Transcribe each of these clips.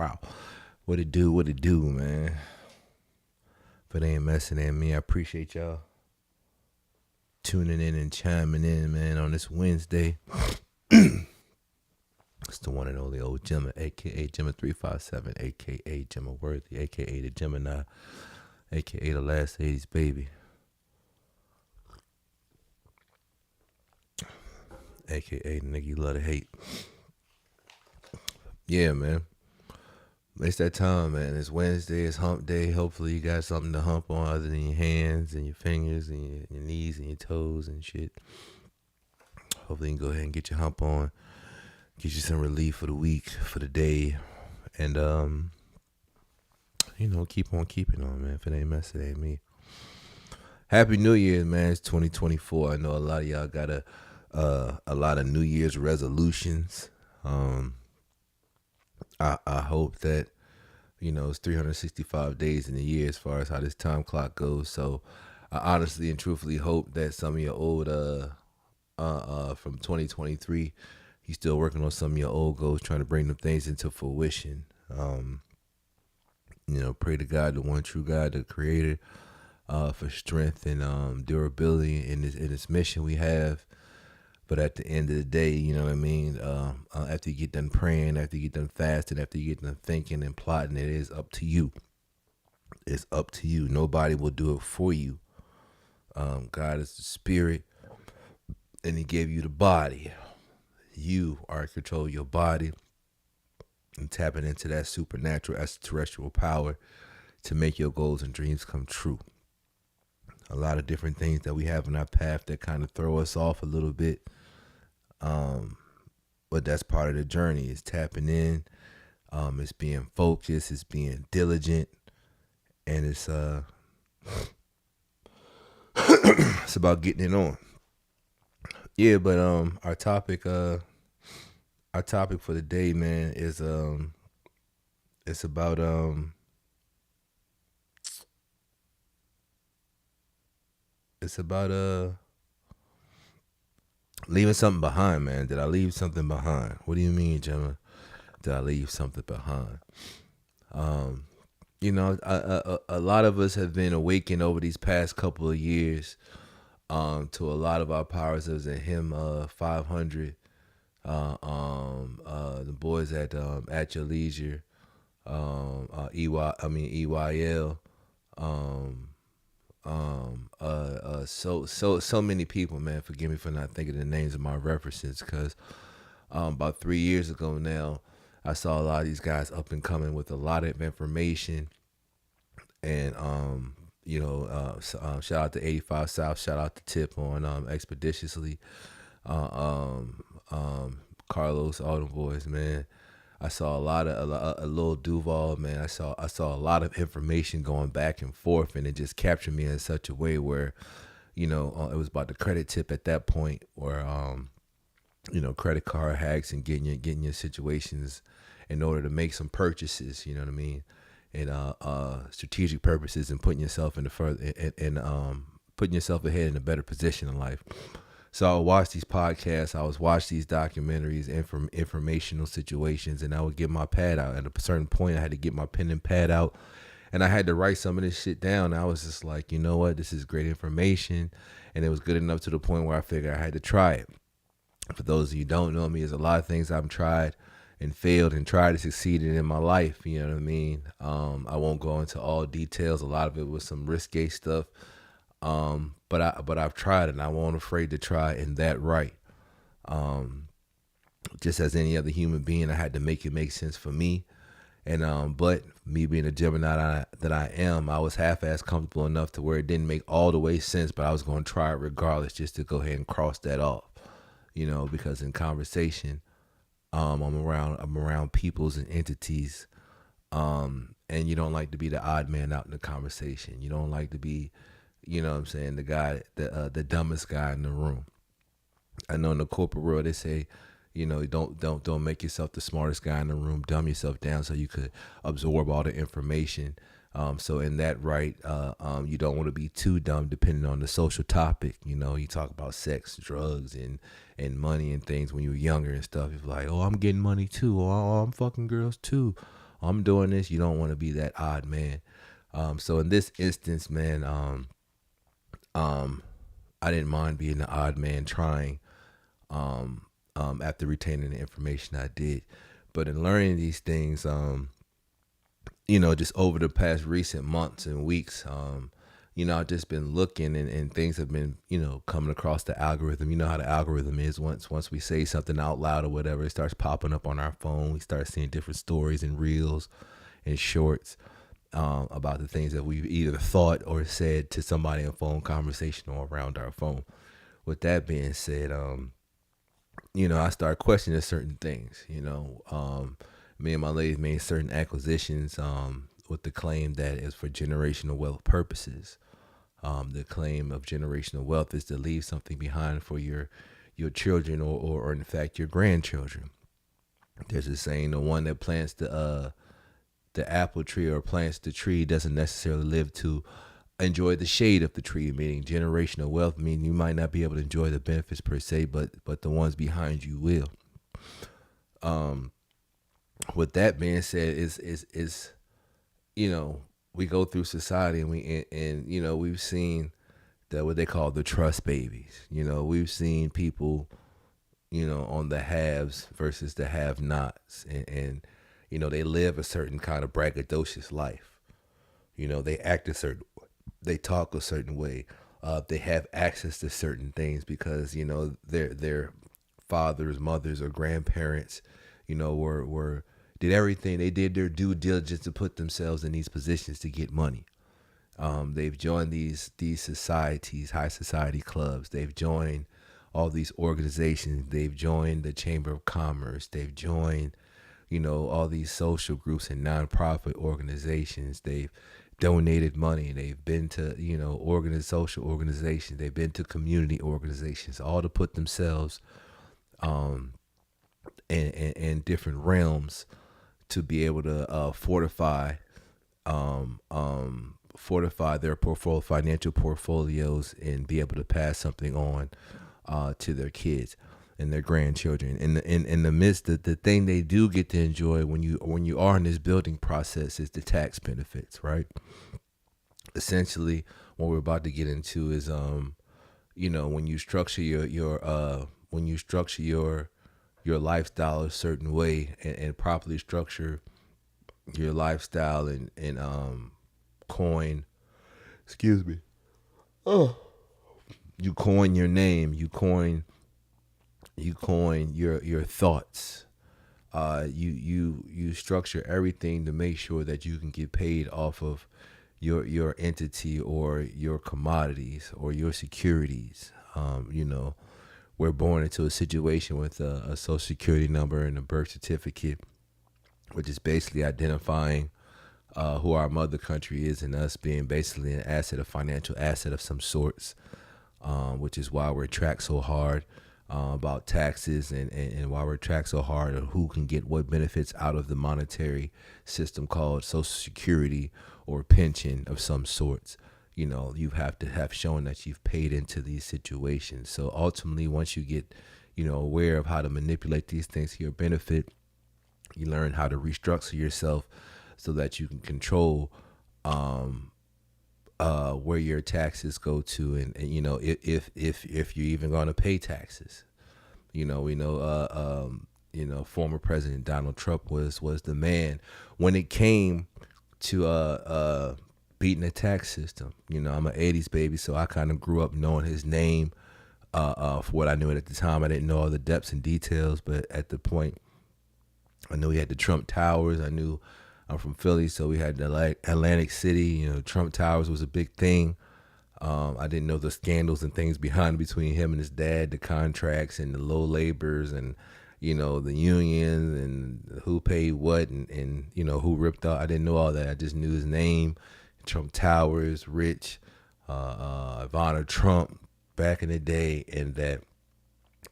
Wow. What it do, man? If it ain't messing at me, I appreciate y'all tuning in and chiming in, man, on this Wednesday. It's the one and only old Gemma, aka Gemma357, aka Gemma Worthy, aka the Gemini, aka the last 80s baby, aka the nigga you love to hate. Yeah, man. It's that time, man. It's Wednesday. It's hump day. Hopefully you got something to hump on other than your hands and your fingers and your knees and your toes and shit. Hopefully you can go ahead and get your hump on. Get you some relief for the week, for the day. And, keep on keeping on, man. If it ain't mess, it ain't me. Happy New Year's, man. It's 2024. I know a lot of y'all got a lot of New Year's resolutions. I hope that, it's 365 days in a year as far as how this time clock goes. So I honestly and truthfully hope that some of your old from 2023, you're still working on some of your old goals, trying to bring them things into fruition. Pray to God, the one true God, the creator, for strength and durability in this mission we have. But at the end of the day, you know what I mean? After you get done praying, after you get done fasting, after you get done thinking and plotting, it is up to you. It's up to you. Nobody will do it for you. God is the spirit, and he gave you the body. You are in control of your body and tapping into that supernatural extraterrestrial power to make your goals and dreams come true. A lot of different things that we have in our path that kind of throw us off a little bit. But that's part of the journey. It's tapping in. It's being focused. It's being diligent. And it's it's about getting it on. Yeah, but our topic for the day, man, is it's about leaving something behind, man. Did I leave something behind? What do you mean, Gemma? Did I leave something behind? A lot of us have been awakened over these past couple of years to a lot of our powers. There was a hymn 500. The boys at Your Leisure, EYL. So many people, man. Forgive me for not thinking the names of my references, because about 3 years ago now, I saw a lot of these guys up and coming with a lot of information, and shout out to 85 South, shout out to Tip on Expeditiously, Carlos, all the boys, man. I saw a little Duval, man. I saw a lot of information going back and forth, and it just captured me in such a way where, it was about the credit tip at that point, where credit card hacks and getting your situations in order to make some purchases, you know what I mean, and strategic purposes, and putting yourself in the further and putting yourself ahead in a better position in life. So I would watch these podcasts, I would watch these documentaries, informational situations, and I would get my pad out. At a certain point, I had to get my pen and pad out, and I had to write some of this shit down. I was just like, you know what, this is great information, and it was good enough to the point where I figured I had to try it. For those of you who don't know me, there's a lot of things I've tried and failed and tried to succeed in my life, you know what I mean? I won't go into all details. A lot of it was some risque stuff. But I've tried it, and I wasn't afraid to try and that right. Just as any other human being, I had to make it make sense for me. And but me being a Gemini that I am, I was half-ass comfortable enough to where it didn't make all the way sense, but I was going to try it regardless, just to go ahead and cross that off. Because in conversation, I'm around peoples and entities, and you don't like to be the odd man out in the conversation. You don't like to be, the guy, the dumbest guy in the room. I know in the corporate world they say, don't make yourself the smartest guy in the room. Dumb yourself down so you could absorb all the information. So in that right, you don't want to be too dumb depending on the social topic. You talk about sex, drugs, and money and things when you were younger and stuff. You're like, oh, I'm getting money too. Oh, I'm fucking girls too. I'm doing this. You don't want to be that odd man. So in this instance, man, um, I didn't mind being the odd man trying, after retaining the information I did. But in learning these things, just over the past recent months and weeks, I've just been looking, and things have been, coming across the algorithm. You know how the algorithm is. Once we say something out loud or whatever, it starts popping up on our phone. We start seeing different stories and reels and shorts, about the things that we've either thought or said to somebody in phone conversation or around our phone. With that being said, I started questioning certain things. Me and my lady made certain acquisitions, with the claim that it's for generational wealth purposes. The claim of generational wealth is to leave something behind for your children, or in fact your grandchildren. There's a saying: the one that plants the apple tree or plants the tree doesn't necessarily live to enjoy the shade of the tree. Meaning generational wealth, meaning you might not be able to enjoy the benefits per se, but the ones behind you will. Um, with that being said, is we go through society, and we've seen that what they call the trust babies. We've seen people, on the haves versus the have-nots, and they live a certain kind of braggadocious life. They act a certain, they talk a certain way. They have access to certain things because their fathers, mothers, or grandparents, were did everything. They did their due diligence to put themselves in these positions to get money. They've joined these societies, high society clubs. They've joined all these organizations. They've joined the Chamber of Commerce. They've joined, all these social groups and nonprofit organizations. They've donated money. They've been to, social organizations. They've been to community organizations, all to put themselves, in different realms to be able to fortify their financial portfolios, and be able to pass something on, to their kids and their grandchildren. In the midst of the thing they do get to enjoy when you are in this building process is the tax benefits, right? Essentially, what we're about to get into is, when you structure your lifestyle a certain way, and properly structure your lifestyle, and coin, excuse me, you coin your name, you coin your thoughts. You structure everything to make sure that you can get paid off of your entity, or your commodities, or your securities. We're born into a situation with a social security number and a birth certificate, which is basically identifying, who our mother country is, and us being basically an asset, a financial asset of some sorts, which is why we're tracked so hard, about taxes, and why we're tracked so hard on who can get what benefits out of the monetary system called Social Security or pension of some sorts. You have to have shown that you've paid into these situations. So ultimately, once you get, aware of how to manipulate these things to your benefit, you learn how to restructure yourself so that you can control, where your taxes go to, and if you're even going to pay taxes. We know, former President Donald Trump was the man when it came to beating the tax system. I'm an 80s baby, so I kind of grew up knowing his name, for what I knew at the time. I didn't know all the depths and details, but at the point, I knew he had the Trump Towers. I'm from Philly, so we had the Atlantic City. Trump Towers was a big thing. I didn't know the scandals and things behind between him and his dad, the contracts and the low labors, and the unions, and who paid what, and who ripped off. I didn't know all that. I just knew his name, Trump Towers, Rich, Ivana Trump back in the day, and that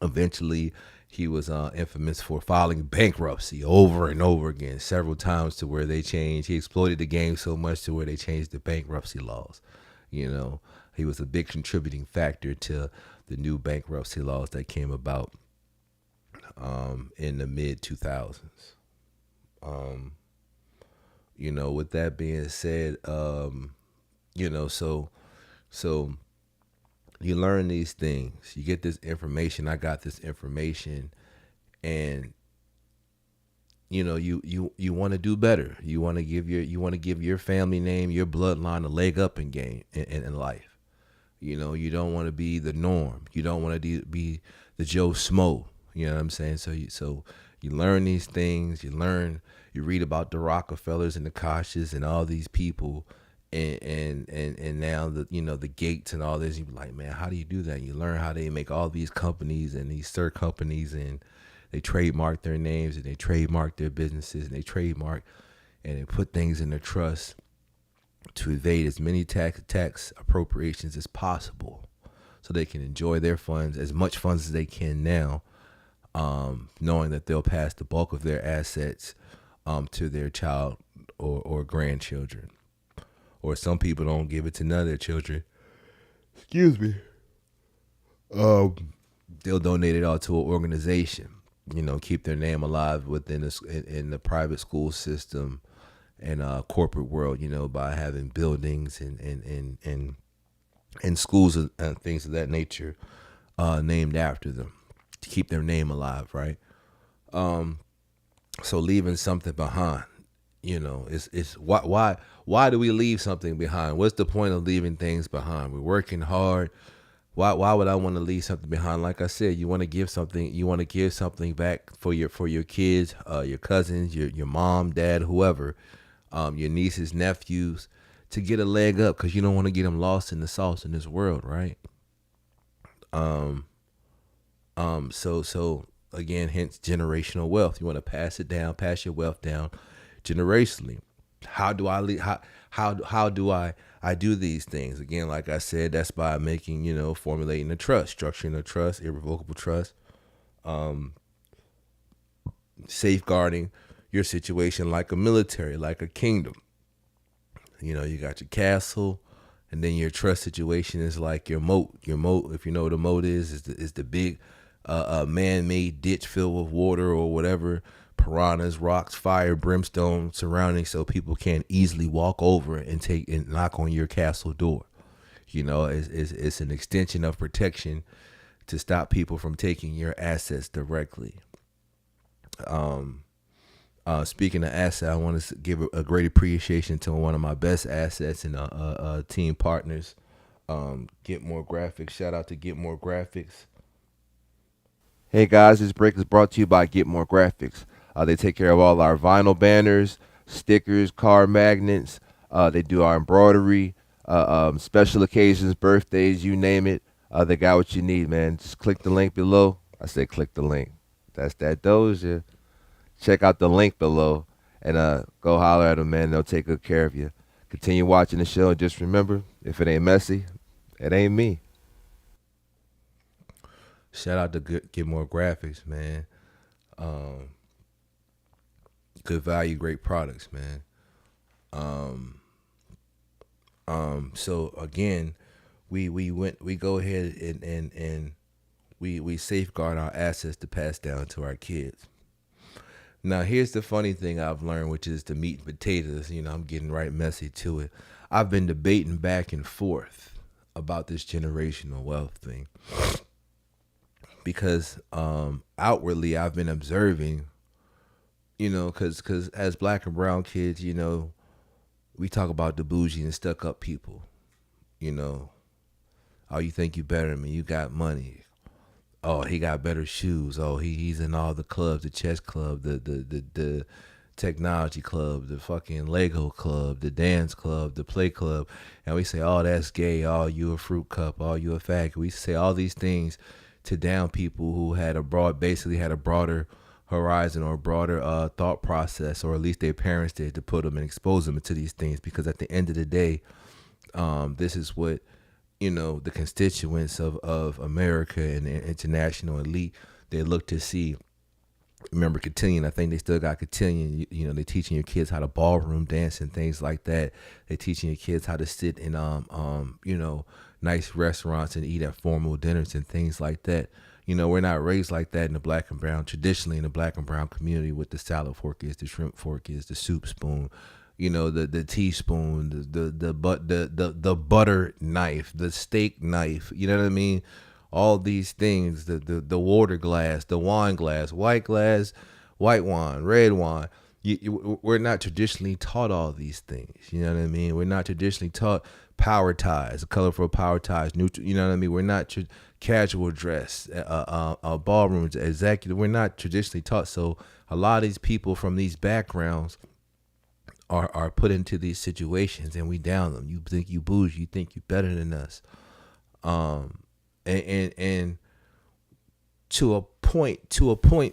eventually he was infamous for filing bankruptcy over and over again, several times, to where he exploited the game so much to where they changed the bankruptcy laws. He was a big contributing factor to the new bankruptcy laws that came about, in the mid 2000s. With that being said, you know, so you learn these things. You get this information. I got this information, and you want to do better. You want to give your family name, your bloodline a leg up in game in life. You don't want to be the norm. You don't want to be the Joe Smo. You know what I'm saying? So you learn these things. You read about the Rockefellers and the Koshes and all these people, and now the Gates and all this. You be like, man, how do you do that? You learn how they make all these companies and these sir companies, and they trademark their names and they trademark their businesses and they trademark and they put things in their trust to evade as many tax appropriations as possible, so they can enjoy their funds, as much funds as they can now, knowing that they'll pass the bulk of their assets to their child or grandchildren. Or some people don't give it to none of their children. Excuse me. They'll donate it all to an organization. Keep their name alive within in the private school system and corporate world. By having buildings and schools and things of that nature named after them to keep their name alive, right? So leaving something behind, it's why do we leave something behind? What's the point of leaving things behind? We're working hard. Why would I want to leave something behind? Like I said, you want to give something. You want to give something back for your kids, your cousins, your mom, dad, whoever, your nieces, nephews, to get a leg up, because you don't want to get them lost in the sauce in this world, right? So again, hence generational wealth. You want to pass it down, pass your wealth down generationally. How do I how do I do these things? Again, like I said, that's by making, formulating a trust, structuring a trust, irrevocable trust, safeguarding your situation like a military, like a kingdom. You got your castle, and then your trust situation is like your moat. Your moat, if you know what a moat is the big man-made ditch filled with water or whatever, piranhas, rocks, fire, brimstone surrounding, so people can't easily walk over and knock on your castle door. It's an extension of protection to stop people from taking your assets directly. Speaking of asset, I want to give a great appreciation to one of my best assets and team partners, Get More Graphics. Shout out to Get More Graphics. Hey guys, this break is brought to you by Get More Graphics. They take care of all our vinyl banners, stickers, car magnets. They do our embroidery, special occasions, birthdays, you name it. They got what you need, man. Just click the link below. I say click the link. That's that Doja. Check out the link below and go holler at them, man. They'll take good care of you. Continue watching the show, and just remember, if it ain't messy, it ain't me. Shout out to Get More Graphics, man. Good value, great products, man. So again, we go ahead and we safeguard our assets to pass down to our kids. Now, here's the funny thing I've learned, which is the meat and potatoes. I'm getting right messy to it. I've been debating back and forth about this generational wealth thing, because outwardly I've been observing, because as black and brown kids, we talk about the bougie and stuck up people. Oh, you think you better than me? You got money. Oh, he got better shoes. Oh, he's in all the clubs, the chess club, the technology club, the fucking Lego club, the dance club, the play club. And we say, oh, that's gay. Oh, you a fruit cup. Oh, you a fag. We say all these things to down people who basically had a broader horizon or broader thought process, or at least their parents did, to put them and expose them to these things. Because at the end of the day, this is what the constituents of America and the international elite, they look to see. Remember cotillion? I think they still got cotillion. They're teaching your kids how to ballroom dance and things like that. They're teaching your kids how to sit in nice restaurants and eat at formal dinners and things like that. We're not raised like that in the black and brown, traditionally in the black and brown community, with the salad fork is, the shrimp fork is, the soup spoon. the teaspoon, the butter knife, the steak knife. You know what I mean? All these things, the water glass, the wine glass, white wine, red wine. We're not traditionally taught all these things. You know what I mean? We're not traditionally taught power ties, colorful power ties, neutral. You know what I mean? We're not casual dress, ballrooms, executive. We're not traditionally taught. So a lot of these people from these backgrounds are put into these situations, and we down them. You think you bougie, you think you better than us, and to a point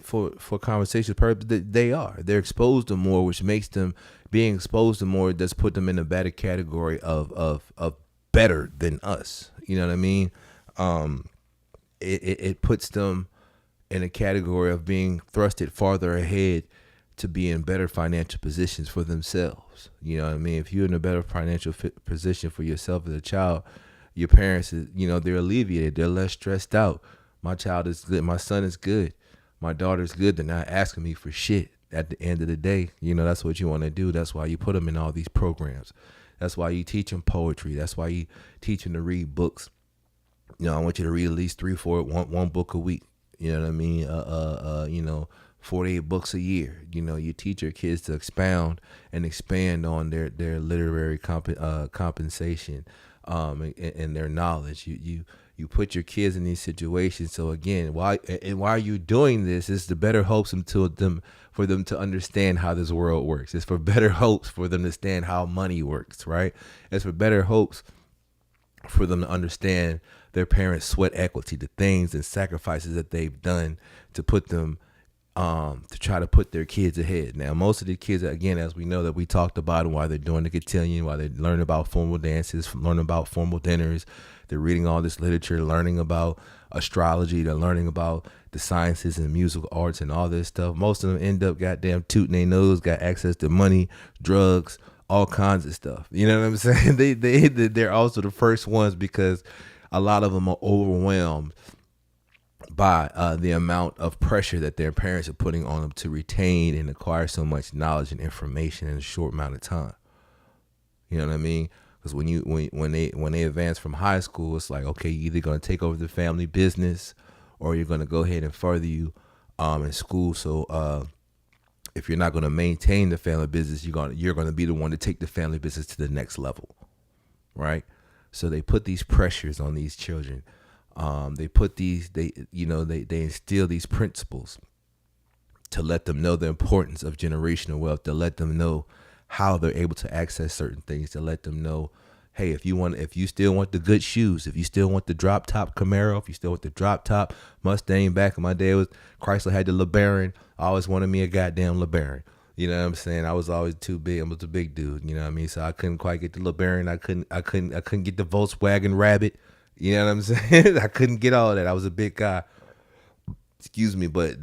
for conversation purpose, they're exposed to more, which makes them being exposed to more does put them in a better category of better than us. You know what I mean? It puts them in a category of being thrusted farther ahead to be in better financial positions for themselves. You know what I mean? If you're in a better financial position for yourself as a child, your parents, they're alleviated. They're less stressed out. My child is good. My son is good. My daughter's good. They're not asking me for shit at the end of the day. That's what you want to do. That's why you put them in all these programs. That's why you teach them poetry. That's why you teach them to read books. I want you to read at least 1 book a week. You know what I mean? 48 books a year. You teach your kids to expound and expand on their literary compensation, and their knowledge. You put your kids in these situations. So again, why you're doing this is the better hopes for them to understand how this world works. It's for better hopes for them to understand how money works, right? It's for better hopes for them to understand their parents' sweat equity, the things and sacrifices that they've done to put them to try to put their kids ahead. Now, most of the kids, again, as we know that we talked about, and why they're doing the cotillion, why they learn about formal dances, learn about formal dinners, they're reading all this literature, learning about astrology, they're learning about the sciences and musical arts and all this stuff. Most of them end up goddamn tooting their nose, got access to money, drugs, all kinds of stuff. You know what I'm saying? They're also the first ones because a lot of them are overwhelmed by the amount of pressure that their parents are putting on them to retain and acquire so much knowledge and information in a short amount of time. You know what I mean? Because when they advance from high school, it's like, okay, you're either going to take over the family business or you're going to go ahead and further you in school. So if you're not going to maintain the family business, you're going to be the one to take the family business to the next level, right? So they put these pressures on these children. They instill these principles to let them know the importance of generational wealth, to let them know how they're able to access certain things, to let them know, hey, if you still want the good shoes, if you still want the drop top Camaro, if you still want the drop top Mustang, back in my day, Chrysler had the LeBaron. I always wanted me a goddamn LeBaron. You know what I'm saying? I was always too big. I was a big dude. You know what I mean? So I couldn't quite get the LeBaron. I couldn't get the Volkswagen Rabbit. You know what I'm saying? I couldn't get all that. I was a big guy. Excuse me, but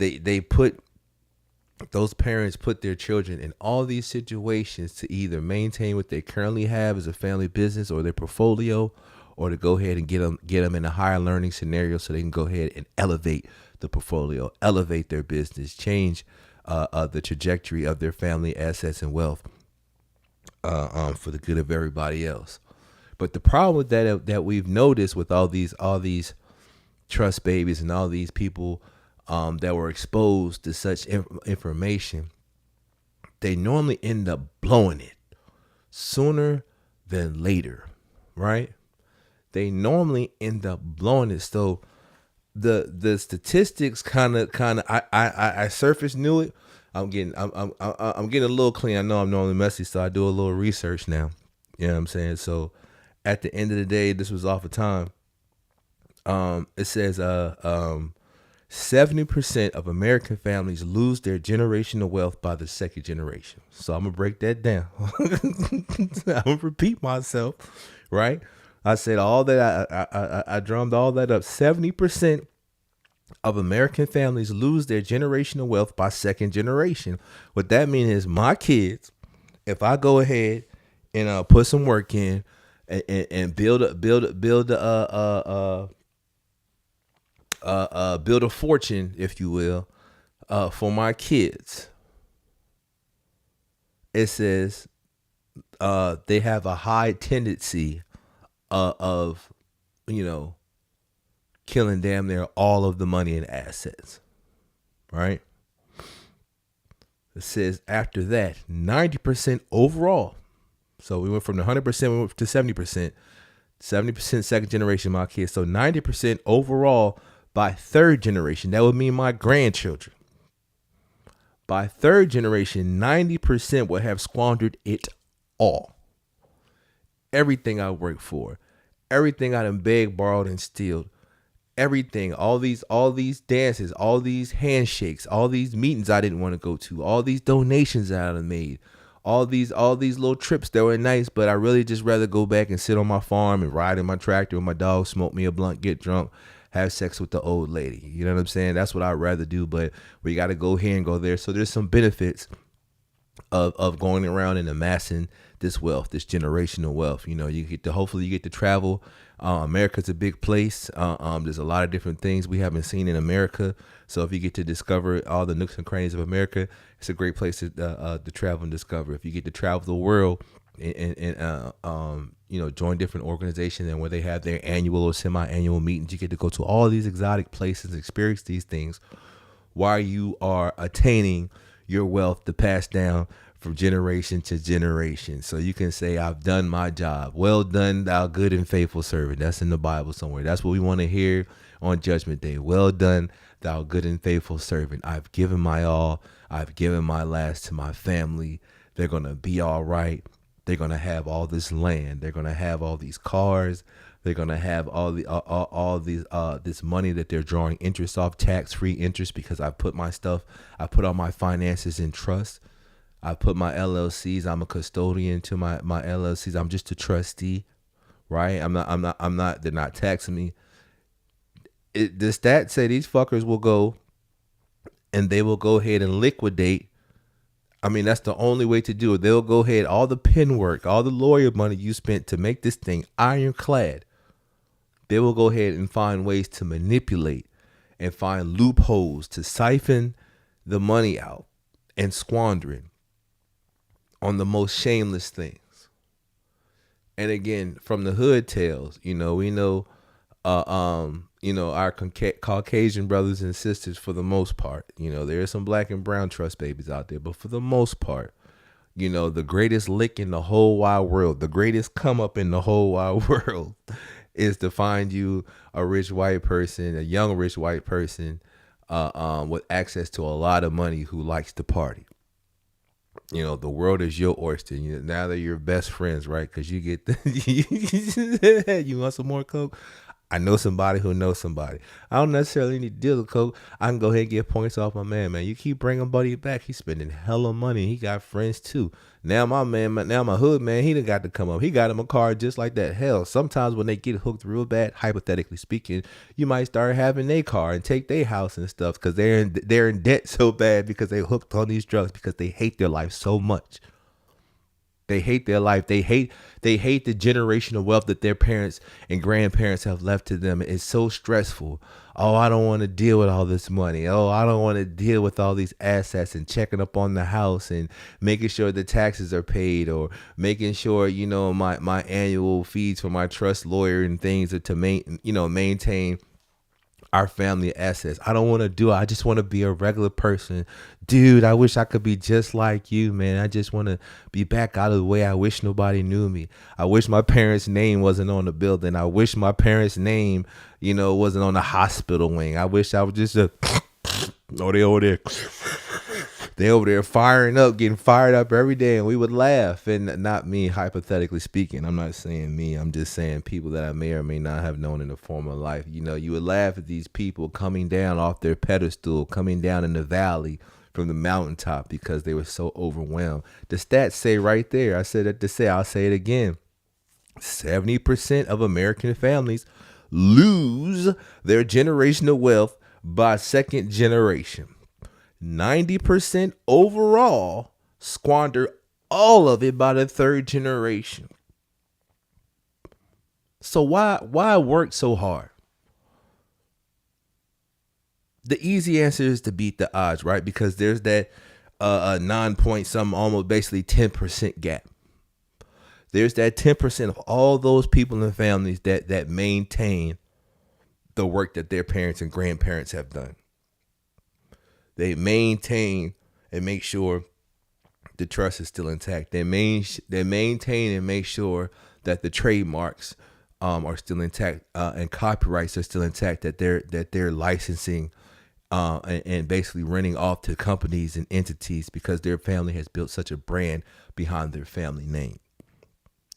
those parents put their children in all these situations to either maintain what they currently have as a family business or their portfolio, or to go ahead and get them in a higher learning scenario so they can go ahead and elevate the portfolio, elevate their business, change the trajectory of their family assets and wealth for the good of everybody else. But the problem that we've noticed with all these trust babies and all these people that were exposed to such information, they normally end up blowing it sooner than later, right? They normally end up blowing it. So the statistics kind of I surface knew it. I'm getting a little clean. I know I'm normally messy, so I do a little research now. You know what I'm saying? So at the end of the day, this was off of time. It says 70% of American families lose their generational wealth by the second generation. So I'm gonna break that down. I'm gonna repeat myself, right? I said all that. I drummed all that up. 70% of American families lose their generational wealth by second generation. What that means is my kids, if I go ahead and put some work in and build a fortune, if you will, for my kids. It says they have a high tendency of, you know, killing damn near all of the money and assets, right? It says after that, 90% overall. So we went from the 100% we went to 70%. 70% second generation, my kids. So 90% overall by third generation. That would mean my grandchildren. By third generation, 90% will have squandered it all. Everything I worked for, everything I done begged, borrowed, and stealed, everything, all these dances, all these handshakes, all these meetings I didn't want to go to, all these donations that I done made, all these little trips that were nice, but I really just rather go back and sit on my farm and ride in my tractor with my dog, smoke me a blunt, get drunk, have sex with the old lady. You know what I'm saying? That's what I'd rather do, but we got to go here and go there. So there's some benefits of going around and amassing this wealth, this generational wealth. You know, hopefully you get to travel. America's a big place. There's a lot of different things we haven't seen in America. So if you get to discover all the nooks and crannies of America, it's a great place to travel and discover. If you get to travel the world and join different organizations and where they have their annual or semi-annual meetings, you get to go to all these exotic places, experience these things while you are attaining your wealth to pass down from generation to generation. So you can say, I've done my job. Well done, thou good and faithful servant. That's in the Bible somewhere. That's what we want to hear on Judgment Day. Well done, thou good and faithful servant. I've given my all. I've given my last to my family. They're going to be all right. They're going to have all this land. They're going to have all these cars. They're going to have all this money that they're drawing interest off, tax-free interest, because I put all my finances in trust. I put my LLCs. I'm a custodian to my LLCs. I'm just a trustee, right? I'm not, they're not taxing me. The stats say these fuckers will go and they will go ahead and liquidate. I mean, that's the only way to do it. They'll go ahead, all the pen work, all the lawyer money you spent to make this thing ironclad. They will go ahead and find ways to manipulate and find loopholes to siphon the money out and squander it on the most shameless things. And again, from the hood tales, we know, our Caucasian brothers and sisters, for the most part, there are some black and brown trust babies out there, but for the most part, the greatest lick in the whole wide world, the greatest come up in the whole wide world is to find you a rich white person, a young rich white person, with access to a lot of money who likes to party. The world is your oyster. Now that you're best friends, right? Because you get you want some more Coke? I know somebody who knows somebody. I don't necessarily need to deal with Coke. I can go ahead and get points off my man. You keep bringing buddy back. He's spending hella money. He got friends too. Now my hood man, he done got to come up. He got him a car just like that. Hell, sometimes when they get hooked real bad, hypothetically speaking, you might start having their car and take their house and stuff because they're in debt so bad because they hooked on these drugs because they hate their life so much. They hate their life. They hate the generational wealth that their parents and grandparents have left to them. It's so stressful. Oh, I don't want to deal with all this money. Oh, I don't want to deal with all these assets and checking up on the house and making sure the taxes are paid or making sure, my annual fees for my trust lawyer and things are to maintain our family assets. I don't want to do it. I just want to be a regular person. Dude, I wish I could be just like you, man. I just want to be back out of the way. I wish nobody knew me. I wish my parents' name wasn't on the building. I wish my parents' name, wasn't on the hospital wing. I wish I was just they over there firing up, getting fired up every day, and we would laugh. And not me, hypothetically speaking. I'm not saying me. I'm just saying people that I may or may not have known in the former life. You would laugh at these people coming down off their pedestal, coming down in the valley from the mountaintop because they were so overwhelmed. The stats say right there, I said that to say, I'll say it again. 70% of American families lose their generational wealth by second generation. 90% overall squander all of it by the third generation. So why work so hard? The easy answer is to beat the odds, right? Because there's that 9 point something, almost basically 10% gap. There's that 10% of all those people and families that maintain the work that their parents and grandparents have done. They maintain and make sure the trust is still intact. They maintain and make sure that the trademarks are still intact, and copyrights are still intact. That they're licensing and basically renting off to companies and entities because their family has built such a brand behind their family name.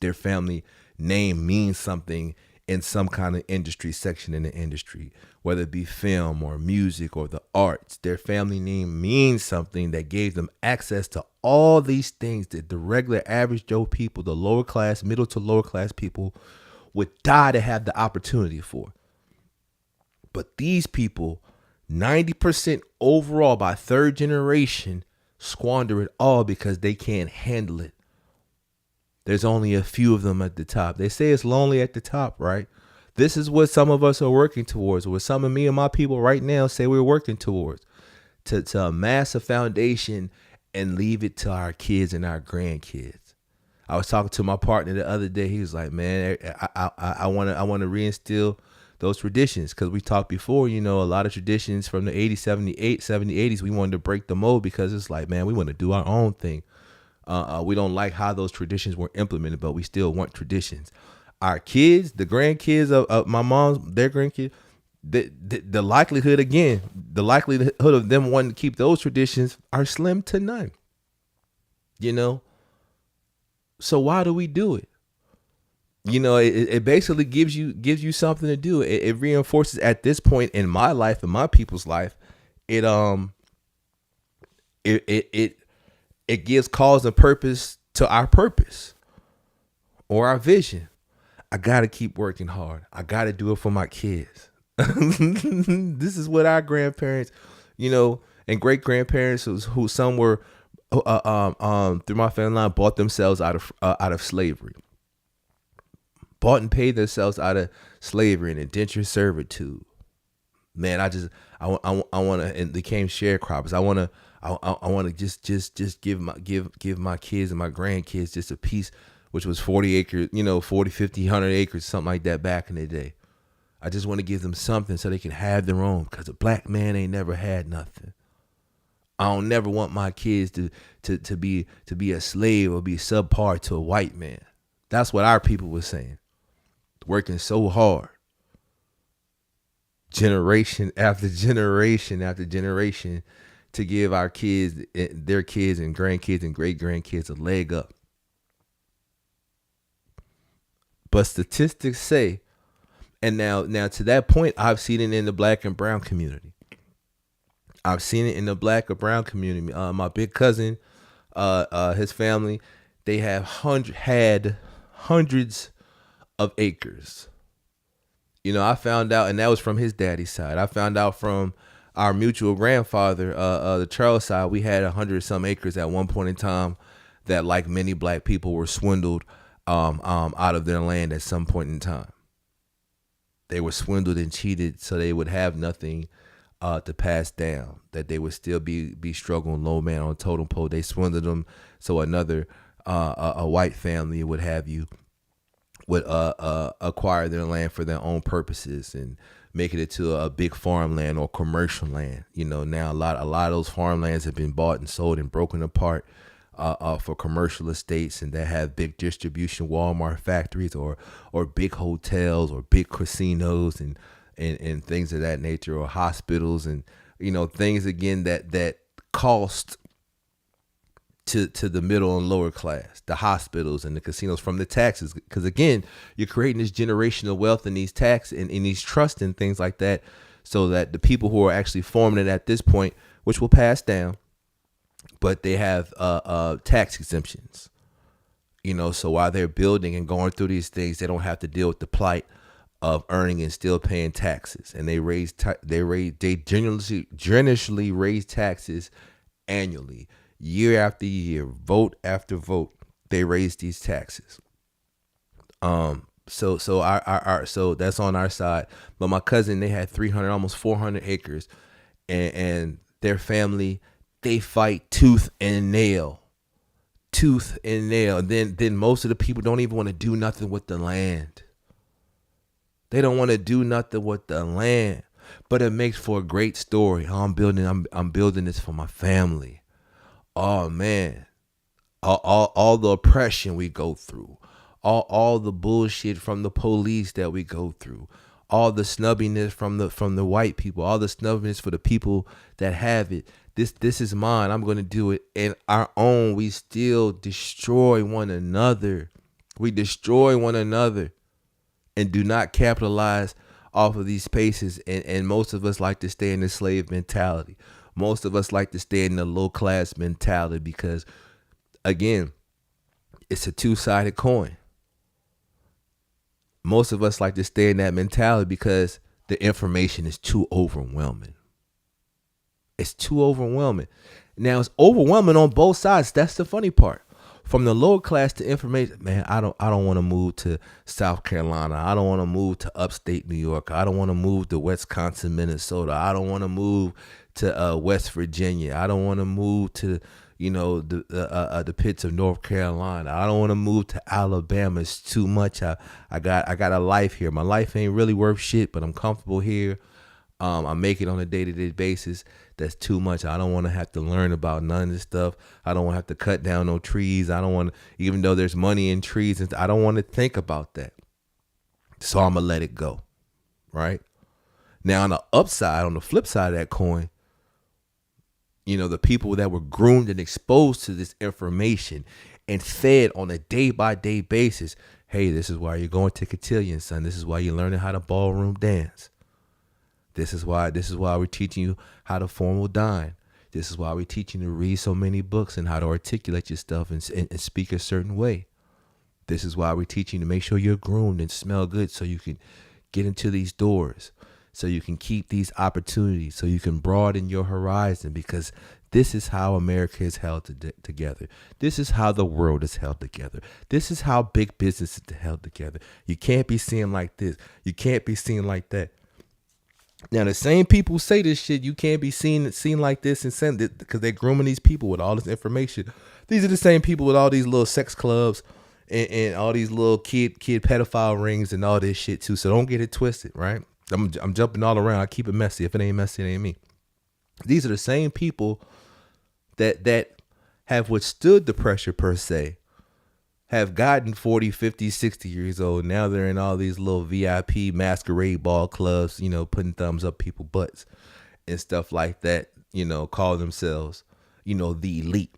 Their family name means something in some kind of industry section in the industry, whether it be film or music or the arts. Their family name means something that gave them access to all these things that the regular average Joe people, the lower class, middle to lower class people would die to have the opportunity for. But these people, 90% overall by third generation, squander it all because they can't handle it. There's only a few of them at the top. They say it's lonely at the top, right? This is what some of us are working towards, what some of me and my people right now say we're working towards, to amass a foundation and leave it to our kids and our grandkids. I was talking to my partner the other day. He was like, man, I want to reinstill those traditions, because we talked before, a lot of traditions from the 80s, 80s, we wanted to break the mold because it's like, man, we want to do our own thing. We don't like how those traditions were implemented, but we still want traditions. Our kids, the grandkids of my mom's, their grandkids, the likelihood of them wanting to keep those traditions are slim to none. So why do we do it? It basically gives you something to do. It reinforces at this point in my life and my people's life. It gives cause and purpose to our purpose or our vision. I got to keep working hard. I got to do it for my kids. This is what our grandparents, and great grandparents who some were through my family line bought themselves out of slavery. Bought and paid themselves out of slavery and indentured servitude. Man, I want to, and became sharecroppers. I want to just give my kids and my grandkids just a piece, which was 40 acres, 40, 50, 100 acres, something like that back in the day. I just want to give them something so they can have their own, because a black man ain't never had nothing. I don't never want my kids to be a slave or be subpar to a white man. That's what our people were saying. Working so hard. Generation after generation after generation to give our kids, their kids and grandkids and great grandkids a leg up. But statistics say, and now to that point, I've seen it in the black and brown community. I've seen it in the black or brown community. My big cousin, his family, they had hundreds of acres. I found out, and that was from his daddy's side. I found out from our mutual grandfather, the Charles side, we had 100 some acres at one point in time that, like many black people, were swindled out of their land at some point in time. They were swindled and cheated so they would have nothing to pass down, that they would still be struggling low man on totem pole. They swindled them so another a white family would acquire their land for their own purposes and make it into a big farmland or commercial land. Now a lot of those farmlands have been bought and sold and broken apart for commercial estates, and that have big distribution Walmart factories or big hotels or big casinos and things of that nature, or hospitals and things again that cost to the middle and lower class, the hospitals and the casinos from the taxes. Because again, you're creating this generational wealth in these tax and in these trusts and things like that, so that the people who are actually forming it at this point, which will pass down, but they have tax exemptions. So while they're building and going through these things, they don't have to deal with the plight of earning and still paying taxes. And they generously raise taxes annually. Year after year, vote after vote, they raise these taxes. So that's on our side. But my cousin, they had 300, almost 400 acres, and their family, they fight tooth and nail tooth and nail. And then most of the people don't even want to do nothing with the land. They don't want to do nothing with the land. But it makes for a great story. Oh, I'm building this for my family. Oh man. All the oppression we go through, all the bullshit from the police that we go through, all the snubbiness from the white people, all the snubbiness for the people that have it. This is mine. I'm gonna do it. And our own, we still destroy one another. We destroy one another and do not capitalize off of these spaces. And most of us like to stay in the slave mentality. Most of us like to stay in the low class mentality because, again, it's a two-sided coin. Most of us like to stay in that mentality because the information is too overwhelming. It's too overwhelming. Now, it's overwhelming on both sides. That's the funny part. From the lower class to information, man, I don't want to move to South Carolina. I don't want to move to upstate New York. I don't want to move to Wisconsin, Minnesota. I don't want to move to West Virginia. I don't want to move to the pits of North Carolina. I don't want to move to Alabama. It's too much. I got a life here. My life ain't really worth shit, but I'm comfortable here. I make it on a day-to-day basis. That's too much. I don't want to have to learn about none of this stuff. I don't want to have to cut down no trees. I don't want to, even though there's money in trees, I don't want to think about that. So I'm going to let it go. Right? Now, on the upside, on the flip side of that coin, the people that were groomed and exposed to this information and fed on a day-by-day basis. Hey, this is why you're going to cotillion, son. This is why you're learning how to ballroom dance. This is why we're teaching you how to formal dine. This is why we're teaching you to read so many books and how to articulate your stuff and speak a certain way. This is why we're teaching you to make sure you're groomed and smell good so you can get into these doors, so you can keep these opportunities, so you can broaden your horizon, because this is how America is held together. This is how the world is held together. This is how big business is held together. You can't be seen like this. You can't be seen like that. Now, the same people who say this shit, you can't be seen like this and send it because they're grooming these people with all this information. These are the same people with all these little sex clubs and all these little kid pedophile rings and all this shit too. So don't get it twisted, right? I'm jumping all around. I keep it messy. If it ain't messy, it ain't me. These are the same people that have withstood the pressure per se, have gotten 40, 50, 60 years old. Now they're in all these little VIP masquerade ball clubs, putting thumbs up people's butts and stuff like that, call themselves, the elite.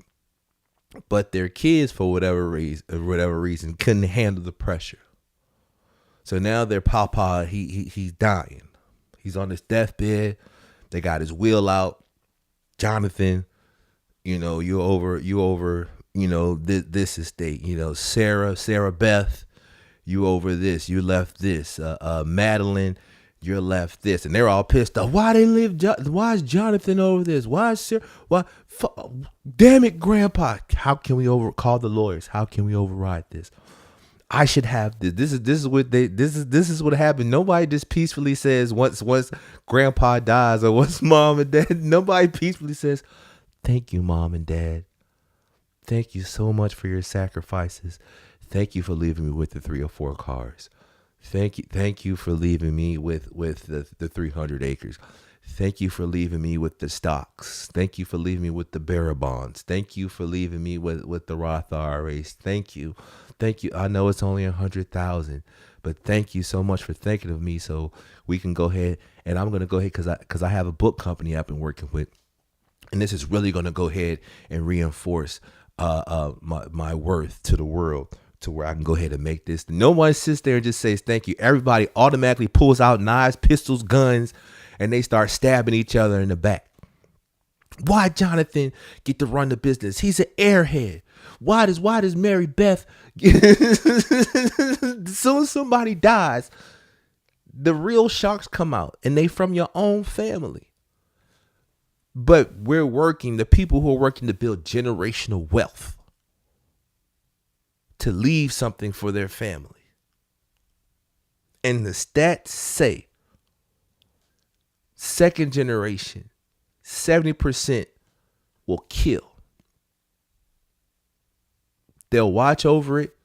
But their kids, for whatever reason, couldn't handle the pressure. So now their papa, he's dying. He's on his deathbed. They got his will out. Jonathan, you over, this estate, Sarah Beth, you over this, you left this, Madeline, you're left this, and they're all pissed off. Why why is Jonathan over this? Why is Sarah? Damn it, Grandpa! How can we call the lawyers? How can we override this? I should have this. This is what happened. Nobody just peacefully says once Grandpa dies or once Mom and Dad. Nobody peacefully says, "Thank you, Mom and Dad. Thank you so much for your sacrifices. Thank you for leaving me with the 3 or 4 cars. Thank you for leaving me with the 300 acres. Thank you for leaving me with the stocks. Thank you for leaving me with the bearer bonds. Thank you for leaving me with the Roth IRAs. Thank you. I know it's only 100,000, but thank you so much for thinking of me. So we can go ahead, and I'm gonna go ahead because I have a book company I've been working with, and this is really gonna go ahead and reinforce my worth to the world, to where I can go ahead and make this. No one sits there and just says thank you. Everybody automatically pulls out knives, pistols, guns, and they start stabbing each other in the back. Why Jonathan get to run the business? He's an airhead. Why does Mary Beth as soon as somebody dies, the real sharks come out, and they from your own family. But the people who are working to build generational wealth, to leave something for their family. And the stats say second generation, 70% will kill. They'll watch over it.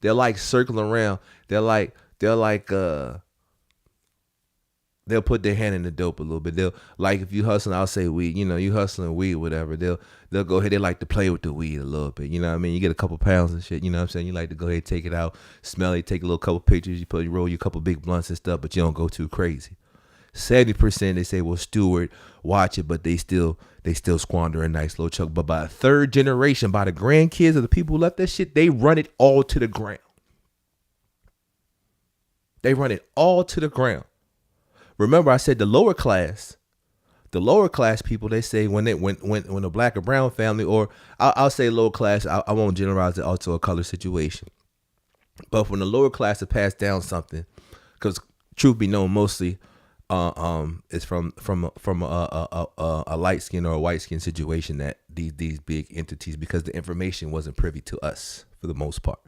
They're like circling around. They're like they'll put their hand in the dope a little bit. They'll, like, if you hustling, I'll say weed, you hustling weed, whatever. They'll go ahead. They like to play with the weed a little bit. You know what I mean? You get a couple pounds and shit. You know what I'm saying? You like to go ahead, take it out, smell it, take a little couple pictures. You roll you a couple big blunts and stuff, but you don't go too crazy. 70% they say will steward, watch it, but they still squander a nice little chunk. But by a third generation, by the grandkids of the people who left that shit, they run it all to the ground. They run it all to the ground. Remember, I said the lower class people, they say when a black or brown family, or I'll say lower class, I won't generalize it also a color situation. But when the lower class have passed down something, because truth be known, mostly it's from a light skin or a white skin situation, that these big entities, because the information wasn't privy to us for the most part.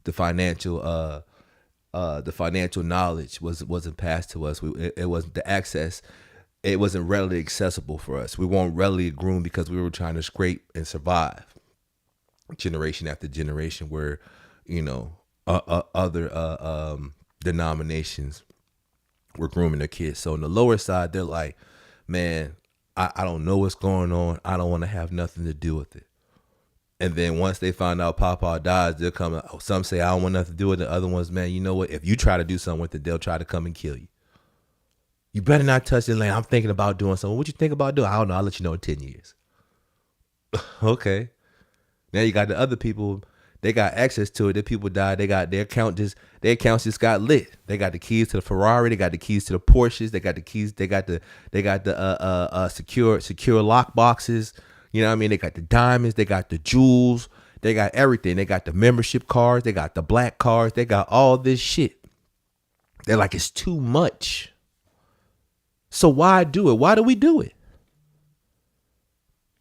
The financial knowledge wasn't passed to us. It wasn't the access. It wasn't readily accessible for us. We weren't readily groomed because we were trying to scrape and survive, generation after generation. Where, other denominations were grooming their kids. So on the lower side, they're like, man, I don't know what's going on. I don't want to have nothing to do with it. And then once they find out Papa dies, they'll come. Some say, I don't want nothing to do with it. The other ones, man, you know what? If you try to do something with it, they'll try to come and kill you. You better not touch the land. I'm thinking about doing something. What you think about doing? I don't know. I'll let you know in 10 years. Okay. Now you got the other people. They got access to it. The people died. They got their accounts just got lit. They got the keys to the Ferrari. They got the keys to the Porsches. They got the keys. They got the secure lock boxes. You know what I mean? They got the diamonds. They got the jewels. They got everything. They got the membership cards. They got the black cards. They got all this shit. They're like, it's too much. So why do it? Why do we do it?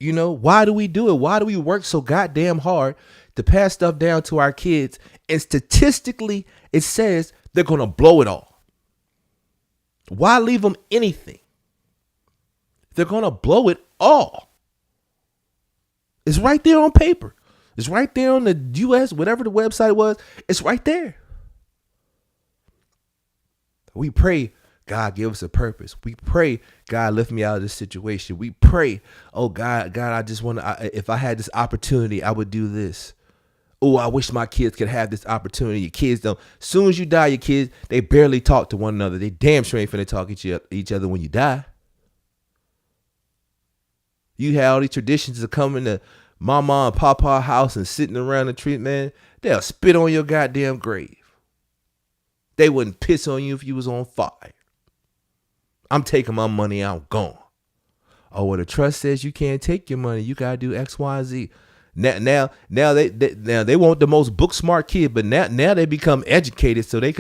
Why do we do it? Why do we work so goddamn hard to pass stuff down to our kids? And statistically, it says they're going to blow it all. Why leave them anything? They're going to blow it all. It's right there on paper. It's right there on the US, whatever the website was. It's right there. We pray, God, give us a purpose. We pray, God, lift me out of this situation. We pray, oh, God, I just want to, if I had this opportunity, I would do this. Oh, I wish my kids could have this opportunity. Your kids don't. As soon as you die, your kids, they barely talk to one another. They damn sure ain't finna talk to each other when you die. You had all these traditions of coming to mama and papa house and sitting around the tree, man. They'll spit on your goddamn grave. They wouldn't piss on you if you was on fire. I'm taking my money out, gone. Oh, well, the trust says you can't take your money. You gotta do X, Y, Z. Now they want the most book smart kid, but now they become educated, so they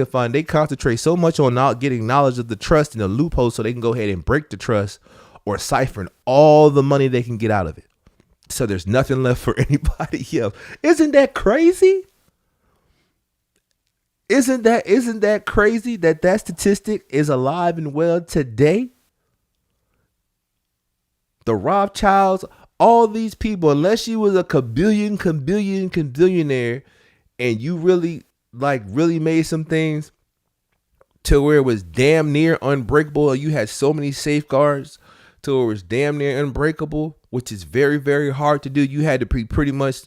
concentrate so much on not getting knowledge of the trust and the loopholes, so they can go ahead and break the trust or siphon all the money they can get out of it. So there's nothing left for anybody else. Isn't that crazy? Isn't that crazy that statistic is alive and well today? The Rothschilds, all these people, unless you was a billionaire and you really made some things to where it was damn near unbreakable, and you had so many safeguards to where it was damn near unbreakable, which is very, very hard to do. You had to be pretty much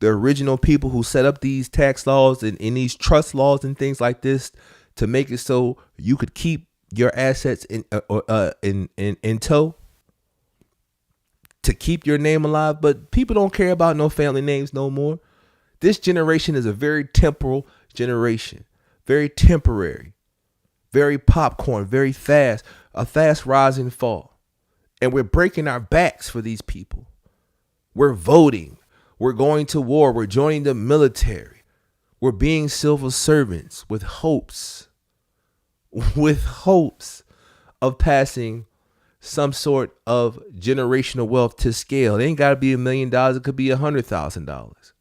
the original people who set up these tax laws and these trust laws and things like this to make it so you could keep your assets in tow, to keep your name alive. But people don't care about no family names no more. This generation is a very temporal generation, very temporary, very popcorn, very fast, a fast rise and fall. And we're breaking our backs for these people. We're voting. We're going to war. We're joining the military. We're being civil servants with hopes of passing some sort of generational wealth to scale. It ain't got to be $1 million. It could be $100,000.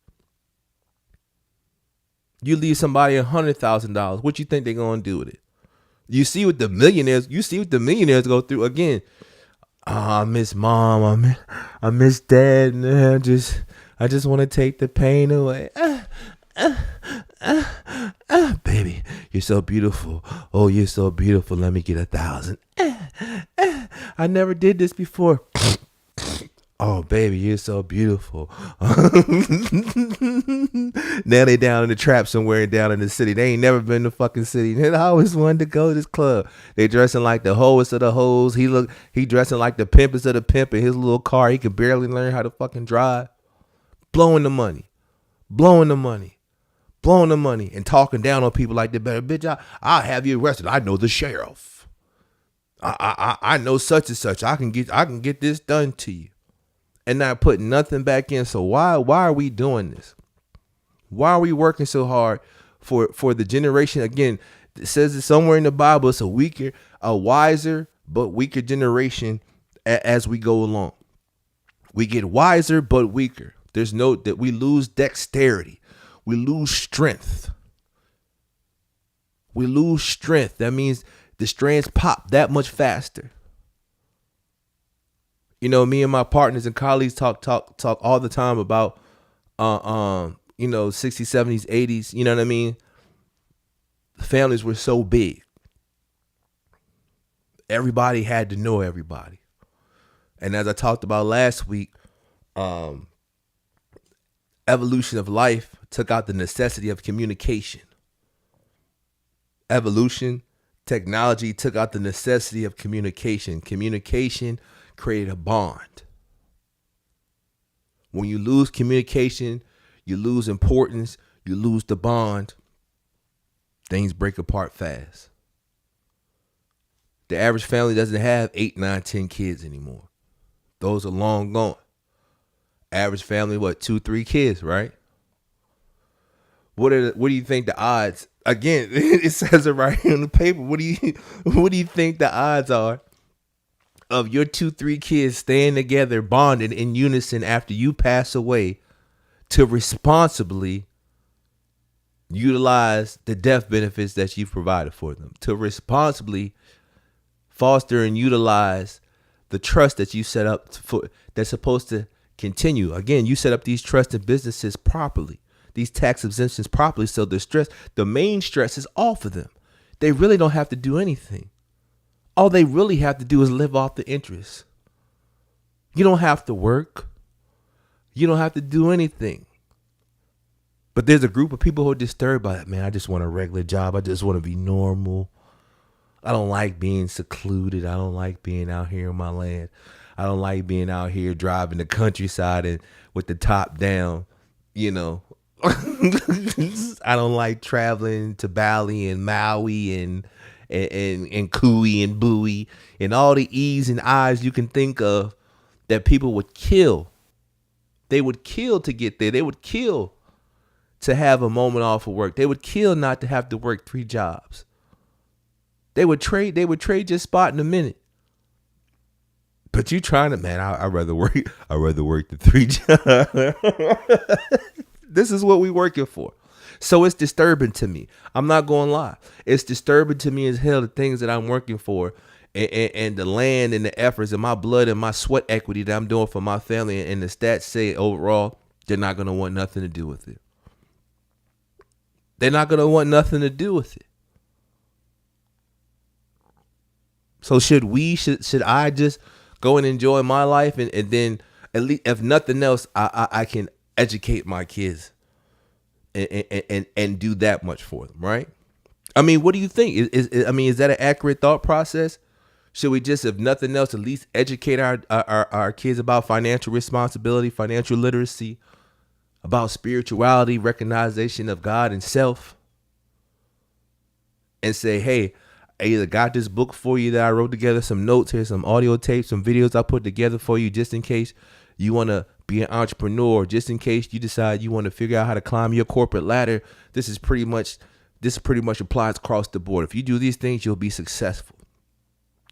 You leave somebody $100,000. What you think they're going to do with it? You see what the millionaires go through. Again, I miss mom. I miss dad. I just want to take the pain away. Baby, you're so beautiful. Oh, you're so beautiful. Let me get 1,000. I never did this before. Oh, baby, you're so beautiful. Now they down in the trap somewhere down in the city. They ain't never been to fucking city. They always wanted to go to this club. They dressing like the hoest of the hoes. He dressing like the pimpest of the pimp in his little car. He could barely learn how to fucking drive. Blowing the money. And talking down on people like that. Better bitch, I'll have you arrested. I know the sheriff. I know such and such. I can get this done to you. And not putting nothing back in. So why are we doing this? Why are we working so hard for the generation? Again, it says it somewhere in the Bible. It's a wiser but weaker generation as we go along. We get wiser but weaker. There's no that we lose dexterity. We lose strength. That means the strands pop that much faster. You know, me and my partners and colleagues talk all the time about, 60s, 70s, 80s. You know what I mean? Families were so big. Everybody had to know everybody. And as I talked about last week, evolution of life took out the necessity of communication. Technology took out the necessity of communication. Communication create a bond. When you lose communication, you lose importance, you lose the bond, things break apart fast. The average family doesn't have 8, 9, 10 kids anymore. Those are long gone. Average family, 2, 3 kids, right? What do you think the odds? Again, it says it right here on the paper. What do you think the odds are of your 2, 3 kids staying together, bonded in unison after you pass away to responsibly utilize the death benefits that you've provided for them, to responsibly foster and utilize the trust that you set up that's supposed to continue? Again, you set up these trusted businesses properly, these tax exemptions properly, so the main stress is off of them. They really don't have to do anything. All they really have to do is live off the interest. You don't have to work. You don't have to do anything. But there's a group of people who are disturbed by that. Man, I just want a regular job. I just want to be normal. I don't like being secluded. I don't like being out here in my land. I don't like being out here driving the countryside and with the top down, I don't like traveling to Bali and Maui and Kui and Bowie and all the E's and I's you can think of that people would kill. They would kill to get there. They would kill to have a moment off of work. They would kill not to have to work 3 jobs. They would trade your spot in a minute. But you trying to, man, I'd rather work the 3 jobs. This is what we working for. So it's disturbing to me. I'm not going to lie. It's disturbing to me as hell, the things that I'm working for and the land and the efforts and my blood and my sweat equity that I'm doing for my family. And the stats say overall, they're not going to want nothing to do with it. They're not going to want nothing to do with it. So should I just go and enjoy my life and then at least, if nothing else, I can educate my kids and do that much for them, right? I mean, what do you think? Is that an accurate thought process? Should we just, if nothing else, at least educate our kids about financial responsibility, financial literacy, about spirituality, recognition of God and self, and say, hey, I either got this book for you that I wrote together, some notes here, some audio tapes, some videos I put together for you just in case you want to be an entrepreneur, just in case you decide you want to figure out how to climb your corporate ladder. This pretty much applies across the board. If you do these things, you'll be successful.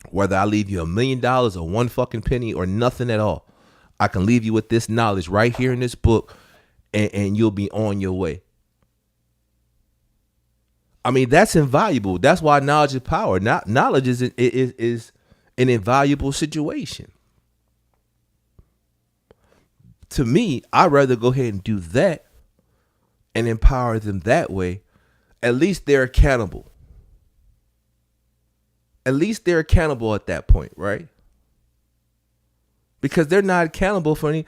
Whether I leave you $1 million or 1 fucking penny or nothing at all, I can leave you with this knowledge right here in this book, and you'll be on your way. I mean, that's invaluable. That's why knowledge is power. Knowledge is an invaluable situation. To me, I'd rather go ahead and do that and empower them that way. At least they're accountable. At least they're accountable at that point, right? Because they're not accountable for any.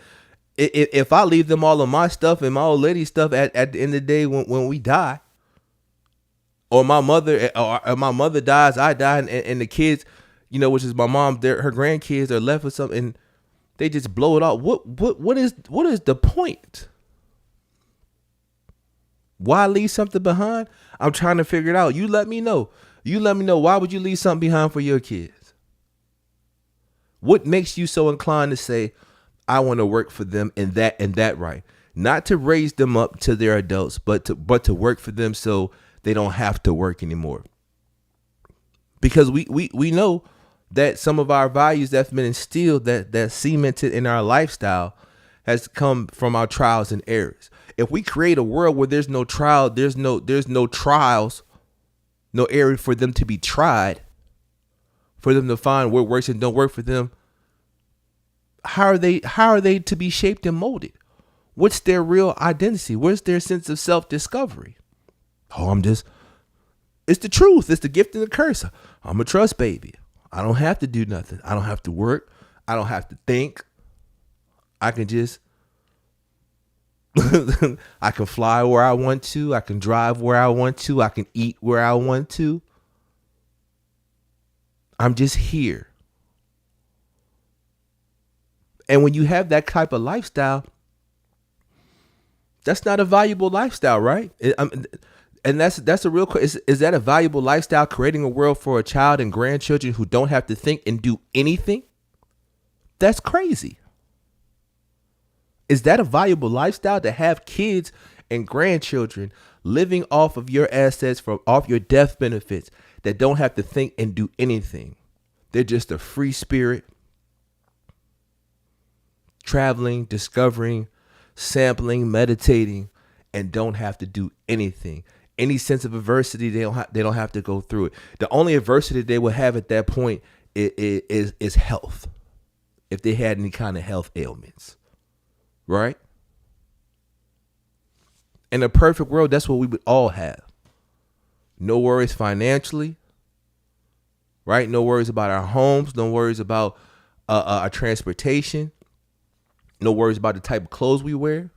If I leave them all of my stuff and my old lady stuff at the end of the day when we die, or my mother dies, I die, and the kids, which is my mom, her grandkids are left with something, and they just blow it off. What is the point? Why leave something behind? I'm trying to figure it out. You let me know. Why would you leave something behind for your kids? What makes you so inclined to say, I want to work for them and that right? Not to raise them up to their adults, but to work for them so they don't have to work anymore. Because we know that some of our values that's been instilled, that cemented in our lifestyle, has come from our trials and errors. If we create a world where there's no trial, there's no trials, no area for them to be tried, for them to find what works and don't work for them, how are they to be shaped and molded? What's their real identity? Where's their sense of self-discovery? It's the truth. It's the gift and the curse. I'm a trust baby. I don't have to do nothing. I don't have to work. I don't have to think. I can just, I can fly where I want to. I can drive where I want to. I can eat where I want to. I'm just here. And when you have that type of lifestyle, that's not a valuable lifestyle, right? And that's a real question. Is that a valuable lifestyle, creating a world for a child and grandchildren who don't have to think and do anything? That's crazy. Is that a valuable lifestyle, to have kids and grandchildren living off of your assets, off your death benefits, that don't have to think and do anything? They're just a free spirit, traveling, discovering, sampling, meditating, and don't have to do anything. Any sense of adversity, they don't have to go through it. The only adversity they will have at that point is health, if they had any kind of health ailments, right? In a perfect world, that's what we would all have. No worries financially, right? No worries about our homes. No worries about our transportation. No worries about the type of clothes we wear.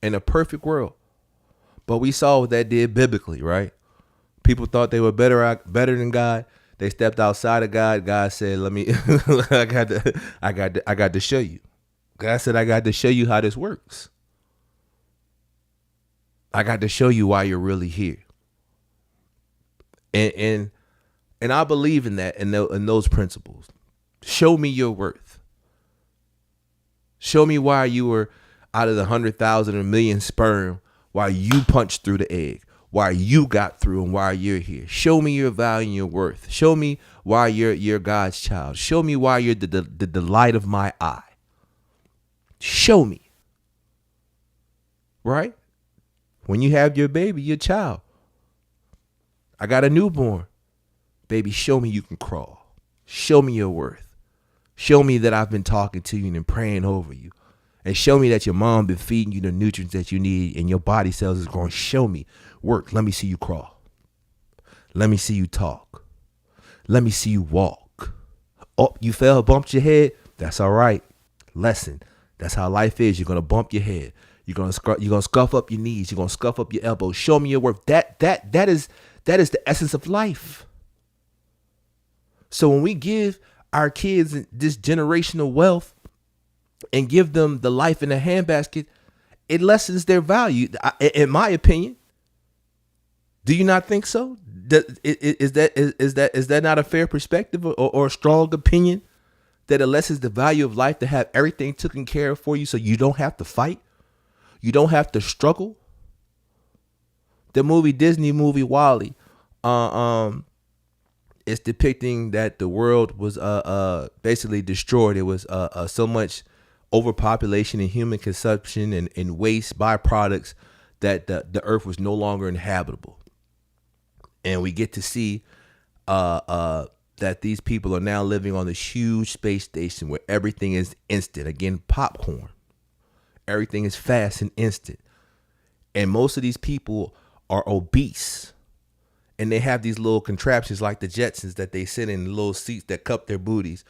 In a perfect world. But we saw what that did biblically, right? People thought they were better than God. They stepped outside of God. God said, "Let me. I got to show you." God said, "I got to show you how this works. I got to show you why you're really here." And I believe in that, in those principles. Show me your worth. Show me why you were out of the 100,000 or million sperm, why you punched through the egg, why you got through, and why you're here. Show me your value and your worth. Show me why you're God's child. Show me why you're the delight of my eye. Show me. Right? When you have your baby, your child. I got a newborn. Baby, show me you can crawl. Show me your worth. Show me that I've been talking to you and praying over you. And show me that your mom been feeding you the nutrients that you need and your body cells is growing. Show me. Work. Let me see you crawl. Let me see you talk. Let me see you walk. Oh, you fell, bumped your head. That's all right. Lesson. That's how life is. You're going to bump your head. You're going to scuff up your knees. You're going to scuff up your elbows. Show me your work. That is the essence of life. So when we give our kids this generational wealth and give them the life in a handbasket, it lessens their value, in my opinion. Do you not think so? Is that not a fair perspective or a strong opinion, that it lessens the value of life to have everything taken care of for you so you don't have to fight? You don't have to struggle? The Disney movie WALL-E, it's depicting that the world was basically destroyed. It was so much overpopulation and human consumption and waste byproducts that the earth was no longer inhabitable. And we get to see that these people are now living on this huge space station where everything is instant. Again, popcorn. Everything is fast and instant. And most of these people are obese. And they have these little contraptions like the Jetsons that they sit in little seats that cup their booties.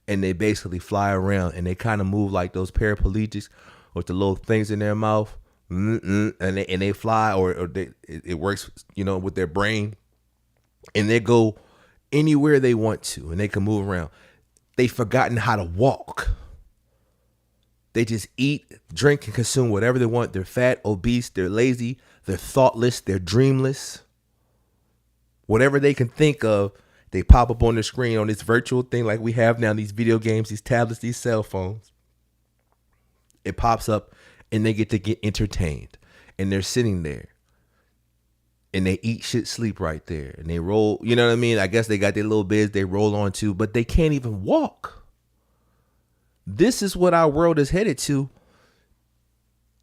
And they basically fly around and they kind of move like those paraplegics with the little things in their mouth. And they fly or it works, with their brain. And they go anywhere they want to and they can move around. They've forgotten how to walk. They just eat, drink, and consume whatever they want. They're fat, obese, they're lazy, they're thoughtless, they're dreamless. Whatever they can think of, they pop up on the screen on this virtual thing like we have now, these video games, these tablets, these cell phones. It pops up and they get to get entertained. And they're sitting there. And they eat, shit, sleep right there. And they roll, you know what I mean? I guess they got their little beds they roll on to, but they can't even walk. This is what our world is headed to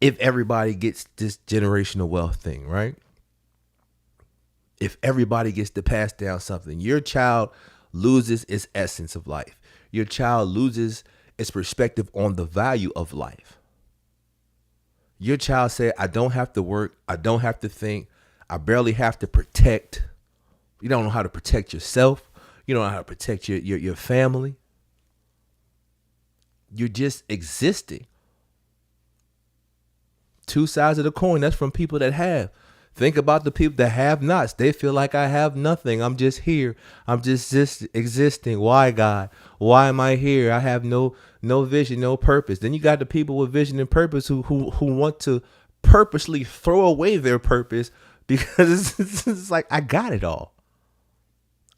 if everybody gets this generational wealth thing, right? If everybody gets to pass down something, your child loses its essence of life. Your child loses its perspective on the value of life. Your child said, I don't have to work. I don't have to think. I barely have to protect. You don't know how to protect yourself. You don't know how to protect your family. You're just existing. Two sides of the coin. That's from people that have. Think about the people that have nots. They feel like I have nothing. I'm just here. I'm just existing. Why, God? Why am I here? I have no vision, no purpose. Then you got the people with vision and purpose who want to purposely throw away their purpose because it's like, I got it all.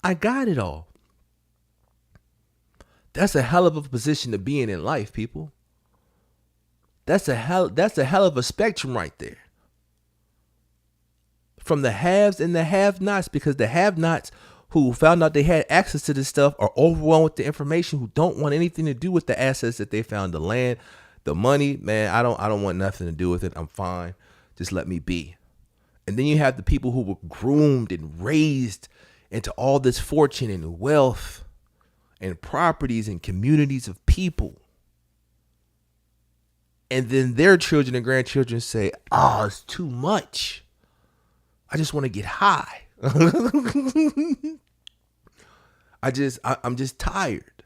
I got it all. That's a hell of a position to be in life, people. That's a hell of a spectrum right there. From the haves and the have-nots, because the have-nots who found out they had access to this stuff are overwhelmed with the information, who don't want anything to do with the assets that they found, the land, the money. Man, I don't want nothing to do with it. I'm fine. Just let me be. And then you have the people who were groomed and raised into all this fortune and wealth and properties and communities of people. And then their children and grandchildren say, oh, it's too much. I just want to get high. I'm just tired.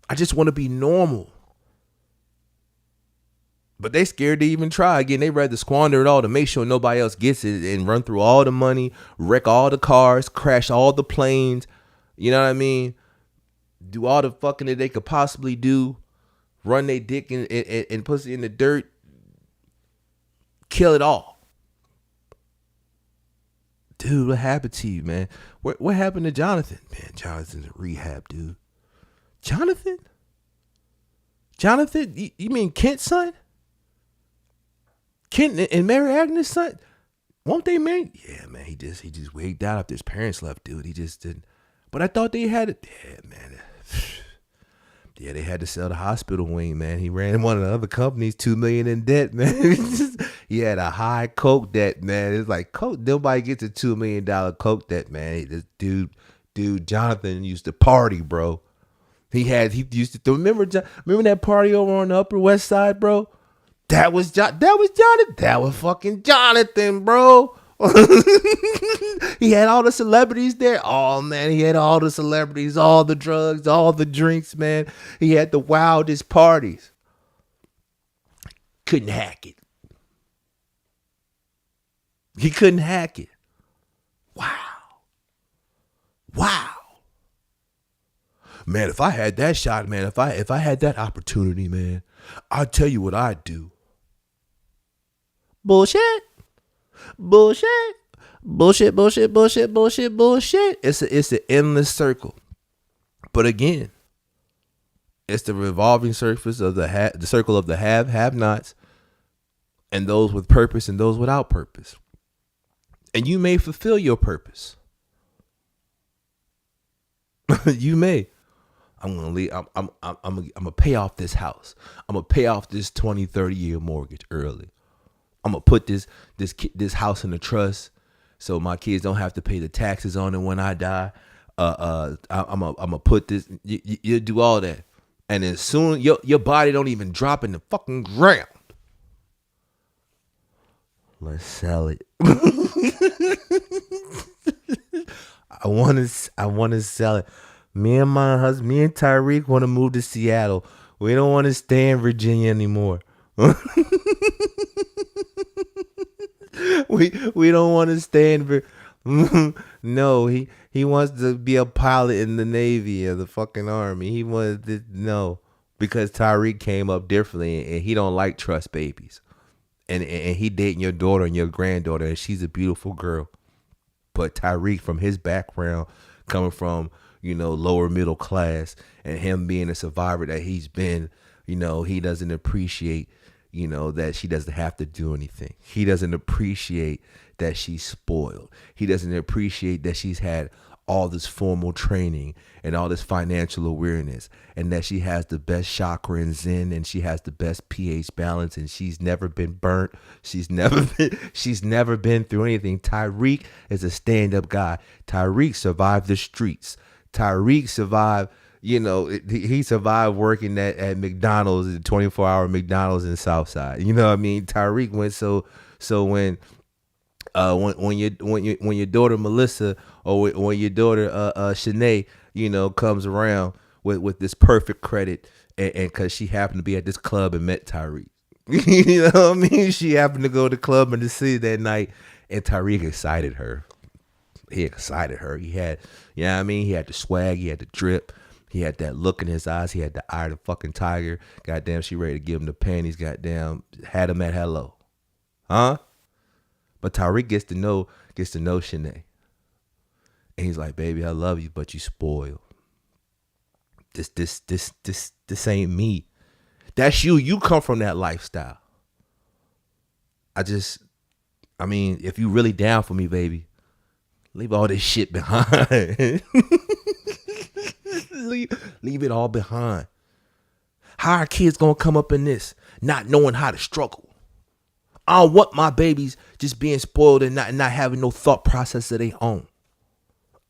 I just want to be normal. But they scared to even try. Again, they rather squander it all to make sure nobody else gets it and run through all the money, wreck all the cars, crash all the planes. You know what I mean? Do all the fucking that they could possibly do. Run their dick and pussy in the dirt. Kill it all. Dude, what happened to you, man? What happened to Jonathan? Man, Jonathan's in rehab, dude. Jonathan? You mean Kent's son? Kent and Mary Agnes' son? Won't they marry? Yeah, man, he just wigged out after his parents left, dude. He just didn't. But I thought they had it. Yeah, man. Yeah, they had to sell the hospital wing, man. He ran one of the other companies, $2 million in debt, man. He had a high coke debt, man. It's like coke. Nobody gets a $2 million coke debt, man. This dude, Jonathan used to party, bro. He used to remember that party over on the Upper West Side, bro. That was Jonathan. That was fucking Jonathan, bro. He had all the celebrities there. Oh man, he had all the celebrities, all the drugs, all the drinks, man. He had the wildest parties. Couldn't hack it. He couldn't hack it. Wow. Man, if I had that shot, man, if I had that opportunity, man, I'll tell you what I'd do. Bullshit. It's an endless circle. But again, it's the revolving surface of the circle of the have-nots, and those with purpose and those without purpose. And you may fulfill your purpose. You may. I'm gonna leave. I'm gonna pay off this house. I'm gonna pay off this 20, 30-year mortgage early. I'm gonna put this house in a trust so my kids don't have to pay the taxes on it when I die. I'm gonna put this. You do all that, and as soon your body don't even drop in the fucking ground. Let's sell it. I want to sell it. Me and my husband, me and Tyreek want to move to Seattle. We don't want to stay in Virginia anymore. we don't want to stay in. No, he wants to be a pilot in the Navy or the fucking Army. He wanted to no, because Tyreek came up differently and he don't like trust babies. And he dating your daughter and your granddaughter, and she's a beautiful girl. But Tyreek, from his background, coming from, lower middle class, and him being a survivor that he's been, he doesn't appreciate, that she doesn't have to do anything. He doesn't appreciate that she's spoiled. He doesn't appreciate that she's had all this formal training and all this financial awareness, and that she has the best chakra and zen, and she has the best pH balance, and she's never been burnt. She's never been through anything. Tyreek is a stand-up guy. Tyreek survived the streets. Tyreek survived, he survived working at McDonald's, the 24-hour McDonald's in Southside. You know what I mean? Tyreek went so when your daughter Melissa, or when your daughter Shanae, comes around with this perfect credit, and because she happened to be at this club and met Tyreek. You know what I mean? She happened to go to the club in the city that night, and Tyreek excited her. He excited her. He had, he had the swag, he had the drip, he had that look in his eyes, he had the eye of the fucking tiger. Goddamn, she ready to give him the panties. Goddamn, had him at hello. Huh? But Tyreek gets to know Shanae. And he's like, baby, I love you, but you spoiled. This ain't me. That's you. You come from that lifestyle. If you really down for me, baby, leave all this shit behind. leave it all behind. How are kids gonna come up in this not knowing how to struggle? I don't want my babies just being spoiled and not having no thought process of their own.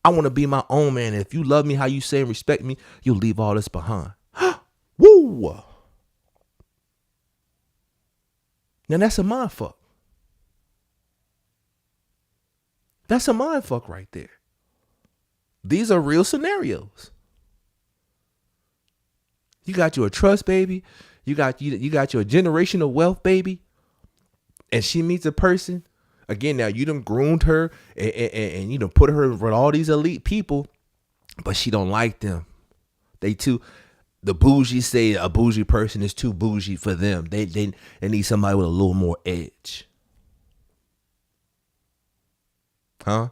I want to be my own man. And if you love me how you say and respect me, you'll leave all this behind. Woo! Now that's a mind fuck. That's a mind fuck right there. These are real scenarios. You got your trust baby. You got your generational wealth baby. And she meets a person. Again, now you done groomed her and you done put her in front of all these elite people, but she don't like them. The bougie say a bougie person is too bougie for them. They need somebody with a little more edge. Huh?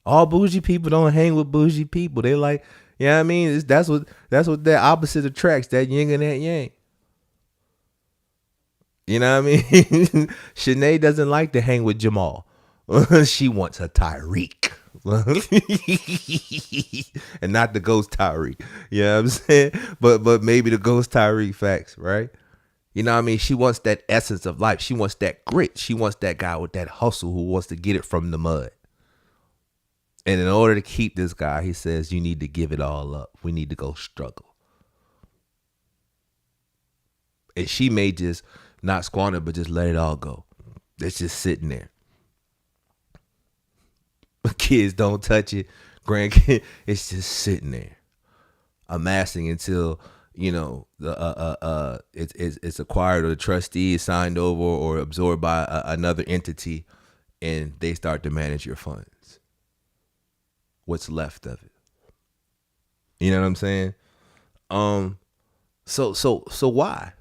All bougie people don't hang with bougie people. They like, that's what that opposite attracts, that yin and that yang. You know what I mean? Shanae doesn't like to hang with Jamal. She wants a Tyreek. And not the ghost Tyreek. You know what I'm saying? But maybe the ghost Tyreek, facts, right? You know what I mean? She wants that essence of life. She wants that grit. She wants that guy with that hustle who wants to get it from the mud. And in order to keep this guy, he says, you need to give it all up. We need to go struggle. And she may just not squander, but just let it all go. It's just sitting there. Kids don't touch it. Grandkids, it's just sitting there, amassing until it's acquired, or the trustee is signed over or absorbed by another entity, and they start to manage your funds. What's left of it? You know what I'm saying? So why?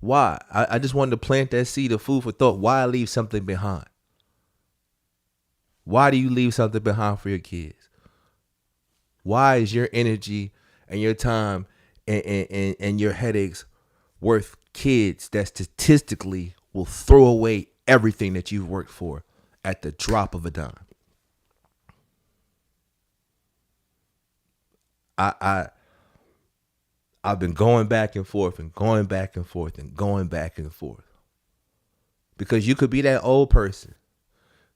Why? I just wanted to plant that seed of food for thought. Why leave something behind? Why do you leave something behind for your kids? Why is your energy and your time and your headaches worth kids that statistically will throw away everything that you've worked for at the drop of a dime? I've been going back and forth and going back and forth and going back and forth. Because you could be that old person,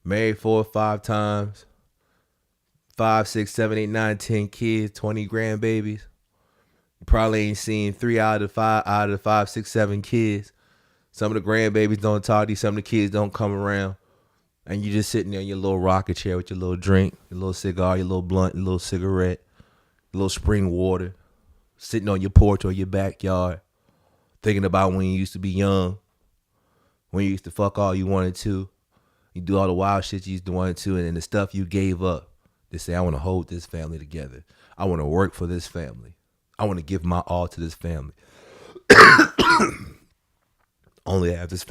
married 4 or 5 times, 5, 6, 7, 8, 9, 10 kids, 20 grandbabies. You probably ain't seen 3 out of the 5, 6, 7 kids. Some of the grandbabies don't talk to you. Some of the kids don't come around. And you just sitting there in your little rocker chair with your little drink, your little cigar, your little blunt, your little cigarette, your little spring water, sitting on your porch or your backyard, thinking about when you used to be young, when you used to fuck all you wanted to. You do all the wild shit you used to want to, and then the stuff you gave up to say, I want to hold this family together. I want to work for this family. I want to give my all to this family. Only have this family.